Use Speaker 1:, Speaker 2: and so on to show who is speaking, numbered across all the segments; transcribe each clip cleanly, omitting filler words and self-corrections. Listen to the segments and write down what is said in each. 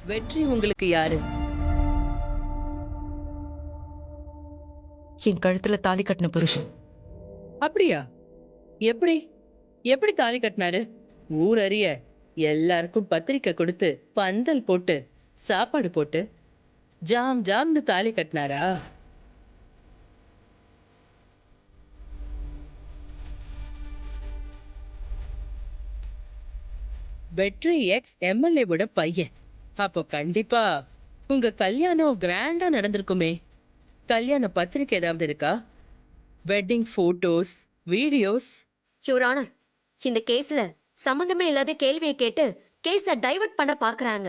Speaker 1: வெற்றி உங்களுக்கு யாரு?
Speaker 2: என் கழுத்துல தாலி கட்டின புருஷன்.
Speaker 1: அப்படியா? எப்படி எப்படி தாலி கட்டினாரு? ஊர் அறிய எல்லாருக்கும் பத்திரிக்கை கொடுத்து பந்தல் போட்டு சாப்பாடு போட்டு ஜாம் ஜாம்னு தாலி கட்டினாரா? வெற்றி எக்ஸ் எம்எல்ஏ விட பையன். அப்போ கண்டிப்பா உங்க கல்யாணம் கிராண்டா நடந்திருக்குமே. கல்யாண பத்திரிக்கை ஏதாவது இருக்கா? Wedding photos, videos?
Speaker 3: Your honour, இந்த கேஸ்ல சம்பந்தமே இல்லாத கேள்வியை கேட்டு கேஸ டைவர்ட் பண்ண பாக்குறாங்க.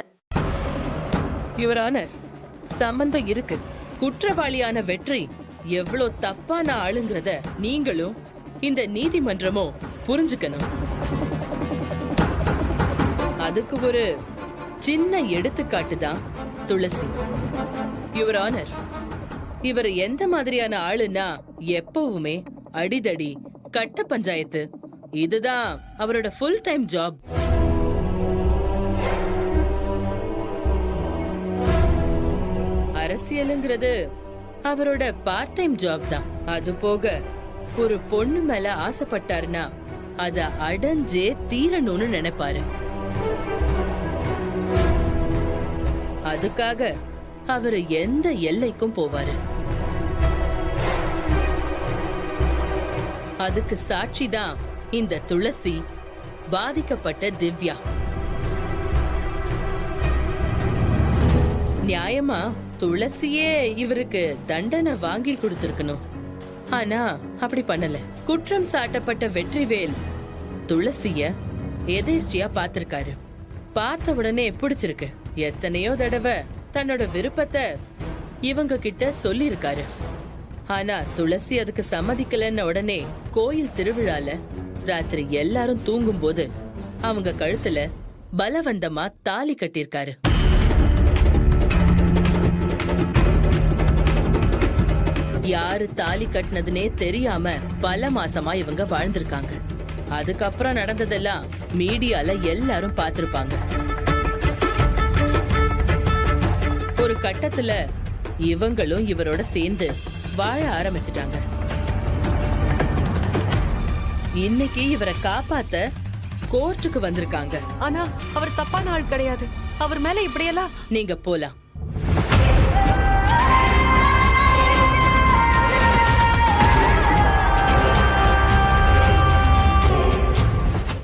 Speaker 1: யுவர் ஆனர், சம்பந்தம் இருக்கு. குற்றவாளியான வெற்றி எவ்வளோ தப்பான ஆளுங்கிறத நீங்களும் இந்த நீதிமன்றமும் புரிஞ்சுக்கணும். அதுக்கு ஒரு சின்ன எடுத்துக்காட்டு தான் துளசி. யுவர் ஆனர், இவர் எந்த மாதிரியான ஆளுன்னா எப்பவுமே அடிதடி, கட்ட பஞ்சாயத்து, இதுதான் அவரோட ஃபுல் டைம் ஜாப். அரசியலுங்கிறது அவரோட பார்ட் டைம் ஜாப் தான். அது போக ஒரு பொண்ணு மேல ஆசைப்பட்டாருன்னா அத அடைஞ்சே தீரணும்னு நினைப்பாரு. அதுக்காக அவரு எந்த எல்லைக்கும் போவாரு. அதுக்கு சாட்சிதான் இந்த துளசி, பாதிக்கப்பட்ட திவ்யா. நியாயமா துளசியே இவருக்கு தண்டனை வாங்கி கொடுத்திருக்கணும். ஆனா அப்படி பண்ணல. குற்றம் சாட்டப்பட்ட வெற்றிவேல் துளசிய எதேர்ச்சியா பார்த்திருக்காரு. பார்த்த உடனே பிடிச்சிருக்கு. எத்தனையோ தடவை தன்னோட விருப்பத்தை இவங்க கிட்ட சொல்லி இருக்காரு. ஆனா துளசி அதுக்கு சம்மதிக்கலன்னு உடனே கோயில் திருவிழால ராத்திரி எல்லாரும் தூங்கும் போது அவங்க கழுத்துல பலவந்தமா தாலி கட்டியிருக்காரு. யாரு தாலி கட்டினதுனே தெரியாம பல மாசமா இவங்க வாழ்ந்திருக்காங்க. அதுக்கப்புறம் நடந்ததெல்லாம் மீடியால எல்லாரும் பார்த்திருப்பாங்க. ஒரு கட்டத்துல இவங்களும் இவரோட சேர்ந்து வாழ ஆரம்பிச்சிட்டாங்க. இன்னைக்கு இவரை காப்பாத்த கோர்ட்டுக்கு வந்திருக்காங்க.
Speaker 2: ஆனா அவர் தப்பான ஆள் கிடையாது. அவர் மேல இப்படியெல்லாம்
Speaker 1: நீங்க போலாம்.